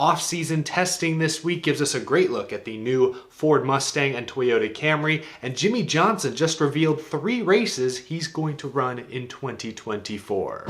Off-season testing this week gives us a great look at the new Ford Mustang and Toyota Camry, and Jimmie Johnson just revealed 3 races he's going to run in 2024.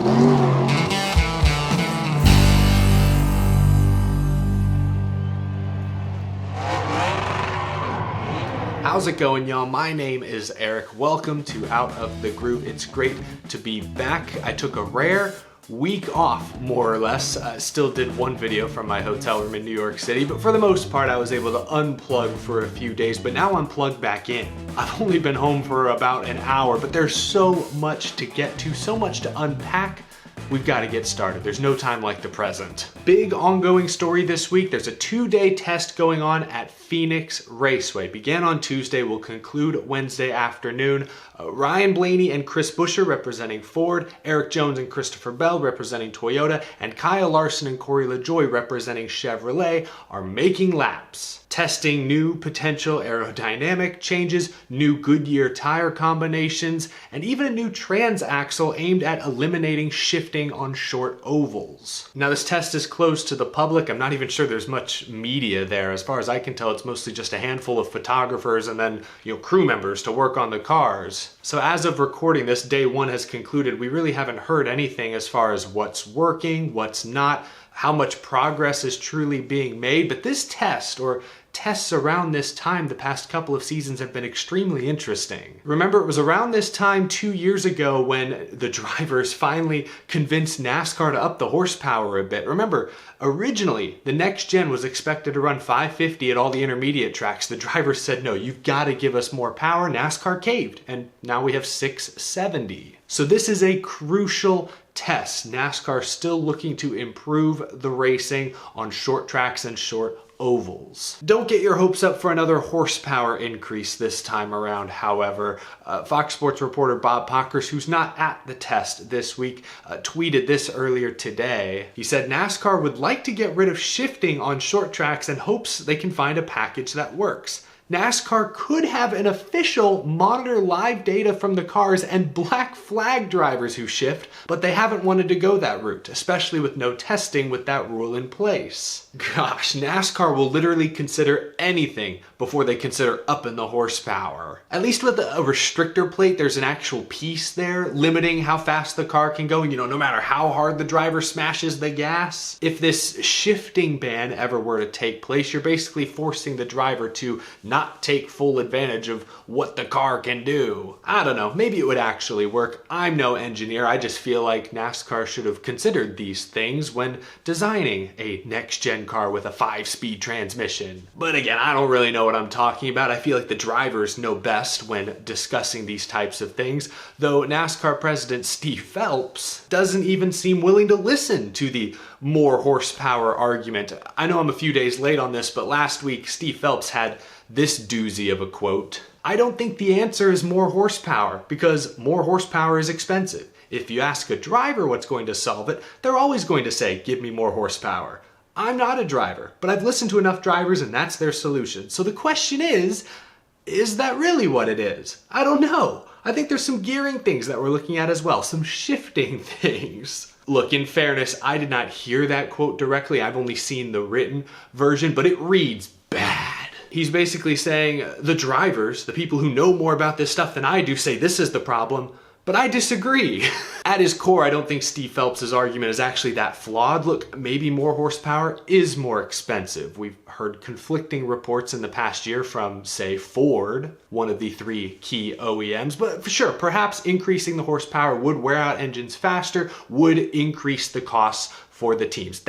How's it going, y'all? My name is Aric. Welcome to Out of the Groove. It's great to be back. I took a rare week off, more or less. Still did one video from my hotel room in New York City, but for the most part I was able to unplug for a few days, but now I'm plugged back in. I've only been home for about an hour, but there's so much to get to, so much to unpack. We've got to get started. There's no time like the present. Big ongoing story this week. There's a 2-day test going on at Phoenix Raceway. Began on Tuesday, will conclude Wednesday afternoon. Ryan Blaney and Chris Buescher representing Ford, Erik Jones and Christopher Bell representing Toyota, and Kyle Larson and Corey LaJoie representing Chevrolet are making laps. Testing new potential aerodynamic changes, new Goodyear tire combinations, and even a new transaxle aimed at eliminating shifting on short ovals. Now this test is closed to the public. I'm not even sure there's much media there. As far as I can tell, it's mostly just a handful of photographers and then, crew members to work on the cars. So as of recording this, day 1 has concluded. We really haven't heard anything as far as what's working, what's not, how much progress is truly being made. But this test, or tests around this time the past couple of seasons, have been extremely interesting. Remember, it was around this time 2 years ago when the drivers finally convinced NASCAR to up the horsepower a bit. Remember, originally the next gen was expected to run 550 at all the intermediate tracks. The drivers said, no, you've got to give us more power. NASCAR caved, and now we have 670. So this is a crucial test. NASCAR still looking to improve the racing on short tracks and short ovals. Don't get your hopes up for another horsepower increase this time around, however. Fox Sports reporter Bob Pockrass, who's not at the test this week, tweeted this earlier today. He said NASCAR would like to get rid of shifting on short tracks and hopes they can find a package that works. NASCAR could have an official monitor live data from the cars and black flag drivers who shift, but they haven't wanted to go that route, especially with no testing with that rule in place. Gosh, NASCAR will literally consider anything before they consider upping the horsepower. At least with a restrictor plate, there's an actual piece there limiting how fast the car can go, no matter how hard the driver smashes the gas. If this shifting ban ever were to take place, you're basically forcing the driver to not take full advantage of what the car can do. I don't know, maybe it would actually work. I'm no engineer. I just feel like NASCAR should have considered these things when designing a next-gen car with a 5-speed transmission. But again, I don't really know what I'm talking about. I feel like the drivers know best when discussing these types of things, though NASCAR president Steve Phelps doesn't even seem willing to listen to the more horsepower argument. I know I'm a few days late on this, but last week Steve Phelps had this doozy of a quote. I don't think the answer is more horsepower, because more horsepower is expensive. If you ask a driver what's going to solve it, they're always going to say, give me more horsepower. I'm not a driver, but I've listened to enough drivers and that's their solution. So the question is that really what it is? I don't know. I think there's some gearing things that we're looking at as well, some shifting things. Look, in fairness, I did not hear that quote directly. I've only seen the written version, but it reads bad. He's basically saying the drivers, the people who know more about this stuff than I do, say this is the problem, but I disagree. At his core, I don't think Steve Phelps' argument is actually that flawed. Look, maybe more horsepower is more expensive. We've heard conflicting reports in the past year from, say, Ford, one of the 3 key OEMs, but for sure, perhaps increasing the horsepower would wear out engines faster, would increase the costs for the teams.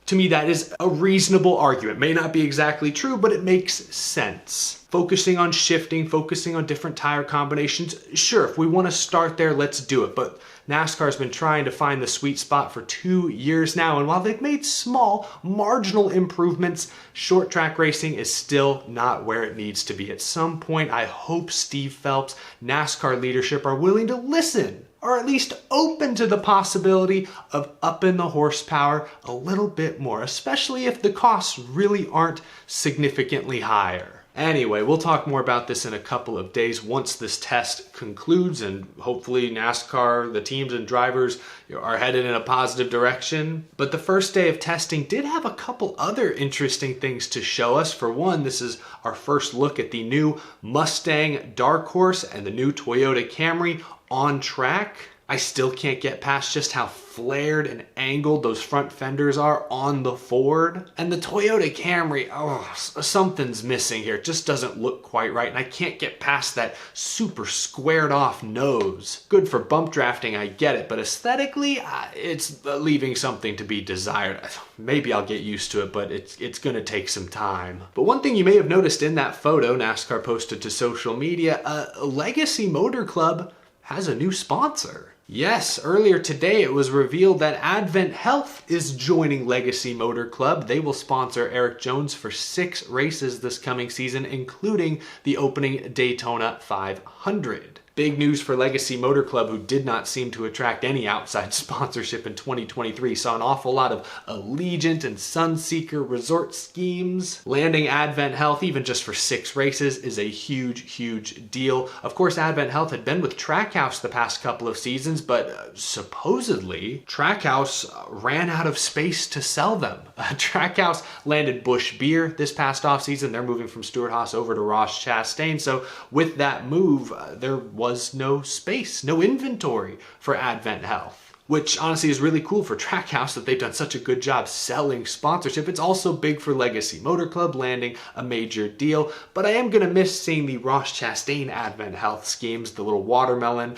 To me, that is a reasonable argument. May not be exactly true, but it makes sense. Focusing on shifting, focusing on different tire combinations, sure, if we want to start there, let's do it. But NASCAR's been trying to find the sweet spot for 2 years now, and while they've made small, marginal improvements, short track racing is still not where it needs to be. At some point, I hope Steve Phelps, NASCAR leadership are willing to listen, or at least open to the possibility of upping the horsepower a little bit more, especially if the costs really aren't significantly higher. Anyway, we'll talk more about this in a couple of days once this test concludes, and hopefully NASCAR, the teams and drivers are headed in a positive direction. But the first day of testing did have a couple other interesting things to show us. For one, this is our first look at the new Mustang Dark Horse and the new Toyota Camry on track. I still can't get past just how flared and angled those front fenders are on the Ford. And the Toyota Camry, something's missing here. It just doesn't look quite right, and I can't get past that super squared off nose. Good for bump drafting, I get it, but aesthetically, it's leaving something to be desired. Maybe I'll get used to it, but it's gonna take some time. But one thing you may have noticed in that photo NASCAR posted to social media, Legacy Motor Club has a new sponsor. Yes, earlier today it was revealed that Advent Health is joining Legacy Motor Club. They will sponsor Erik Jones for 6 races this coming season, including the opening Daytona 500. Big news for Legacy Motor Club, who did not seem to attract any outside sponsorship in 2023. Saw an awful lot of Allegiant and Sunseeker resort schemes. Landing Advent Health, even just for 6 races, is a huge, huge deal. Of course, Advent Health had been with Trackhouse the past couple of seasons, but supposedly Trackhouse ran out of space to sell them. Trackhouse landed Busch Beer this past offseason. They're moving from Stewart-Haas over to Ross Chastain. So with that move, there was no space, no inventory for Advent Health. Which honestly is really cool for Trackhouse that they've done such a good job selling sponsorship. It's also big for Legacy Motor Club landing a major deal, but I am gonna miss seeing the Ross Chastain Advent Health schemes, the little watermelon,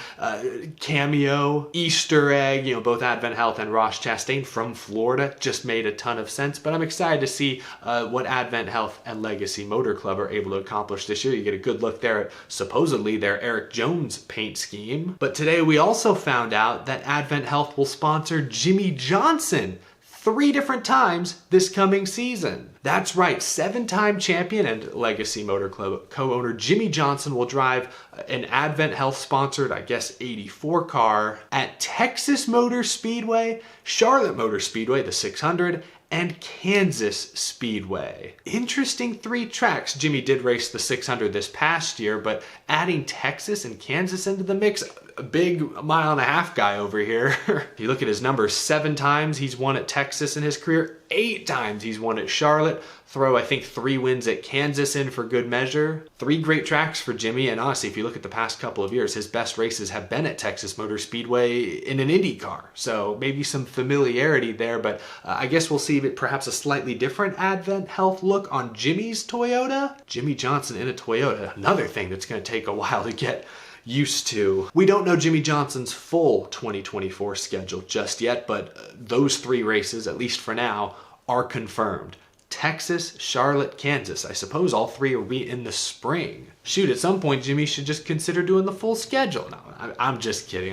cameo, Easter egg, both Advent Health and Ross Chastain from Florida just made a ton of sense, but I'm excited to see what Advent Health and Legacy Motor Club are able to accomplish this year. You get a good look there at supposedly their Erik Jones paint scheme. But today we also found out that Advent Health will sponsor Jimmie Johnson 3 different times this coming season. That's right, 7-time champion and Legacy Motor Club co-owner Jimmie Johnson will drive an Advent Health sponsored, 84 car at Texas Motor Speedway, Charlotte Motor Speedway, the 600, and Kansas Speedway. Interesting 3 tracks. Jimmie did race the 600 this past year, but adding Texas and Kansas into the mix, a big 1.5-mile guy over here. If you look at his numbers, 7 times he's won at Texas in his career, 8 times he's won at Charlotte. Throw, 3 wins at Kansas in for good measure. 3 great tracks for Jimmie, and honestly, if you look at the past couple of years, his best races have been at Texas Motor Speedway in an Indy car. So maybe some familiarity there, but I guess we'll see perhaps a slightly different Advent Health look on Jimmie's Toyota. Jimmie Johnson in a Toyota, another thing that's gonna take a while to get used to. We don't know Jimmie Johnson's full 2024 schedule just yet, but those 3 races, at least for now, are confirmed. Texas, Charlotte, Kansas. I suppose all 3 will be in the spring. Shoot, at some point Jimmie should just consider doing the full schedule. No, I'm just kidding.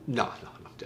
No,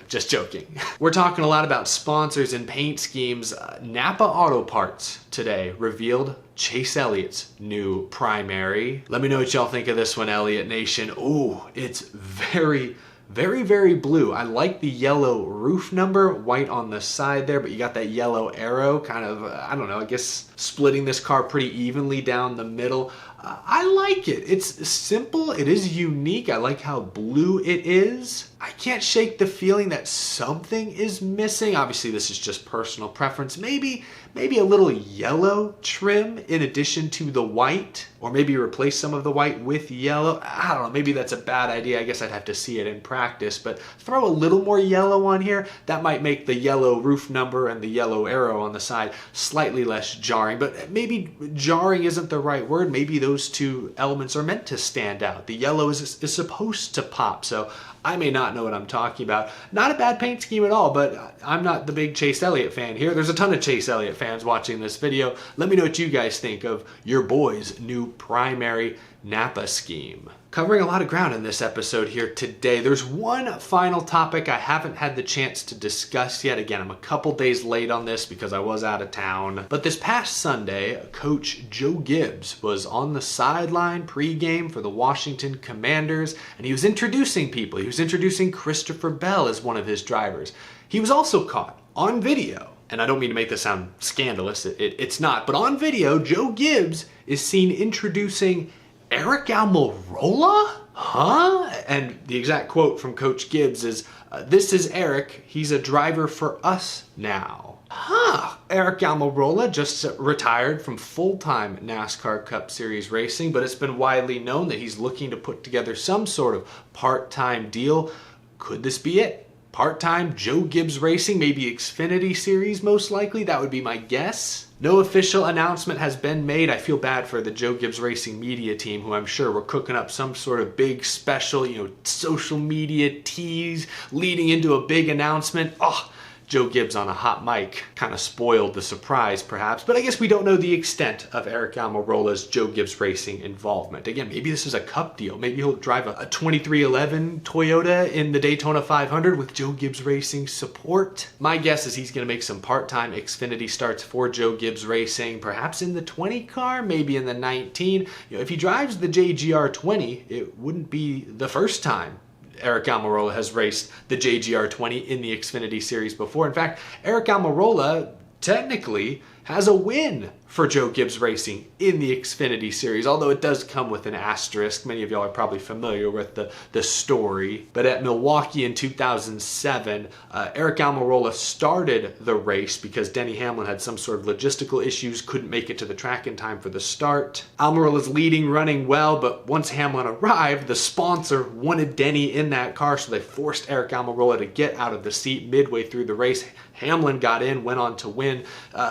just joking. We're talking a lot about sponsors and paint schemes. Napa Auto Parts today revealed Chase Elliott's new primary. Let me know what y'all think of this one, Elliott Nation. Oh, it's very, very blue. I like the yellow roof number, white on the side there, but you got that yellow arrow kind of, I guess splitting this car pretty evenly down the middle. I like it. It's simple. It is unique. I like how blue it is. I can't shake the feeling that something is missing. Obviously, this is just personal preference. Maybe a little yellow trim in addition to the white, or maybe replace some of the white with yellow. I don't know. Maybe that's a bad idea. I guess I'd have to see it in practice, but throw a little more yellow on here. That might make the yellow roof number and the yellow arrow on the side slightly less jarring, but maybe jarring isn't the right word. Maybe those 2 elements are meant to stand out. The yellow is supposed to pop, so I may not know what I'm talking about. Not a bad paint scheme at all, but I'm not the big Chase Elliott fan here. There's a ton of Chase Elliott fans watching this video. Let me know what you guys think of your boy's new primary Napa scheme. Covering a lot of ground in this episode here today. There's one final topic I haven't had the chance to discuss yet. Again, I'm a couple days late on this because I was out of town. But this past Sunday, Coach Joe Gibbs was on the sideline pregame for the Washington Commanders, and he was introducing people. He was introducing Christopher Bell as one of his drivers. He was also caught on video and I don't mean to make this sound scandalous, it's not, but on video, Joe Gibbs is seen introducing Aric Almirola? Huh? And the exact quote from Coach Gibbs is, "This is Aric, he's a driver for us now." Huh. Aric Almirola just retired from full-time NASCAR Cup Series racing, but it's been widely known that he's looking to put together some sort of part-time deal. Could this be it? Part-time Joe Gibbs Racing, maybe Xfinity Series most likely, that would be my guess. No official announcement has been made. I feel bad for the Joe Gibbs Racing media team, who I'm sure were cooking up some sort of big special, social media tease leading into a big announcement. Oh, Joe Gibbs on a hot mic kind of spoiled the surprise perhaps, but I guess we don't know the extent of Aric Almirola's Joe Gibbs Racing involvement. Again, maybe this is a cup deal. Maybe he'll drive a 2311 Toyota in the Daytona 500 with Joe Gibbs Racing support. My guess is he's going to make some part-time Xfinity starts for Joe Gibbs Racing, perhaps in the 20 car, maybe in the 19. If he drives the JGR 20, it wouldn't be the first time Aric Almirola has raced the JGR 20 in the Xfinity Series before. In fact, Aric Almirola technically has a win for Joe Gibbs Racing in the Xfinity Series, although it does come with an asterisk. Many of y'all are probably familiar with the story. But at Milwaukee in 2007, Aric Almirola started the race because Denny Hamlin had some sort of logistical issues, couldn't make it to the track in time for the start. Almirola's leading, running well, but once Hamlin arrived, the sponsor wanted Denny in that car, so they forced Aric Almirola to get out of the seat midway through the race. Hamlin got in, went on to win.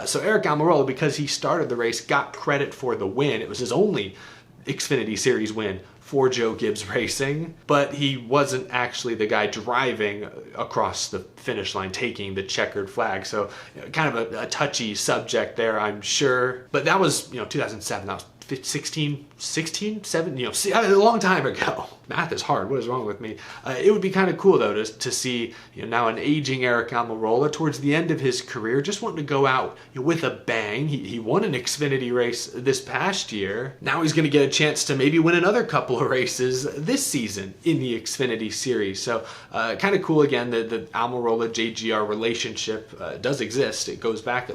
So Aric Almirola, because he started the race, got credit for the win. It was his only Xfinity Series win for Joe Gibbs Racing, but he wasn't actually the guy driving across the finish line, taking the checkered flag. So kind of a touchy subject there, I'm sure. But that was, 2007. That was 16, 7, a long time ago. Math is hard. What is wrong with me? It would be kind of cool, though, to see now an aging Aric Almirola towards the end of his career, just wanting to go out with a bang. He won an Xfinity race this past year. Now he's going to get a chance to maybe win another couple of races this season in the Xfinity Series. So kind of cool again. The Almirola JGR relationship does exist. It goes back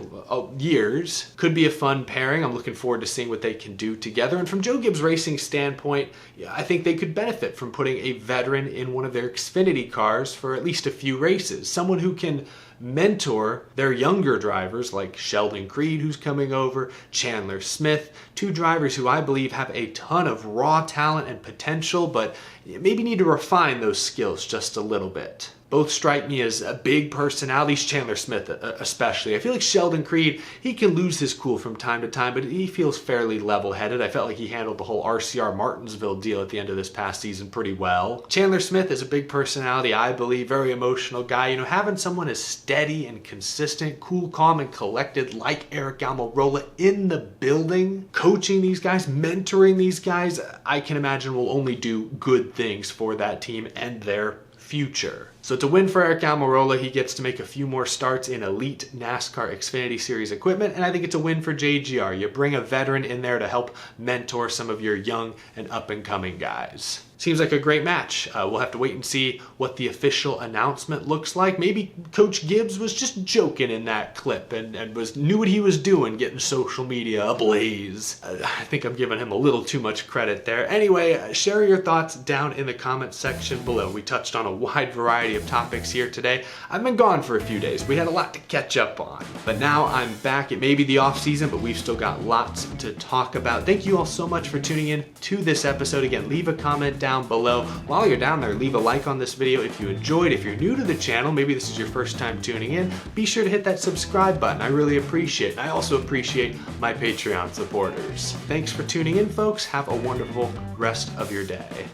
years. Could be a fun pairing. I'm looking forward to seeing what they can do together. And from Joe Gibbs Racing standpoint, I think they could benefit from putting a veteran in one of their Xfinity cars for at least a few races. Someone who can mentor their younger drivers like Sheldon Creed, who's coming over, Chandler Smith, two drivers who I believe have a ton of raw talent and potential, but maybe need to refine those skills just a little bit. Both strike me as big personalities, Chandler Smith especially. I feel like Sheldon Creed, he can lose his cool from time to time, but he feels fairly level-headed. I felt like he handled the whole RCR Martinsville deal at the end of this past season pretty well. Chandler Smith is a big personality, I believe, very emotional guy. Having someone as steady and consistent, cool, calm, and collected like Aric Almirola in the building, coaching these guys, mentoring these guys, I can imagine will only do good things for that team and their future. So to win for Aric Almirola, he gets to make a few more starts in elite NASCAR Xfinity Series equipment, and I think it's a win for JGR. You bring a veteran in there to help mentor some of your young and up-and-coming guys. Seems like a great match. We'll have to wait and see what the official announcement looks like. Maybe Coach Gibbs was just joking in that clip and knew what he was doing, getting social media ablaze. I think I'm giving him a little too much credit there. Anyway, share your thoughts down in the comments section below. We touched on a wide variety of topics here today. I've been gone for a few days. We had a lot to catch up on. But now I'm back. It may be the off season, but we've still got lots to talk about. Thank you all so much for tuning in to this episode. Again, leave a comment down below. While you're down there, leave a like on this video if you enjoyed. If you're new to the channel, maybe this is your first time tuning in, be sure to hit that subscribe button. I really appreciate it. I also appreciate my Patreon supporters. Thanks for tuning in, folks. Have a wonderful rest of your day.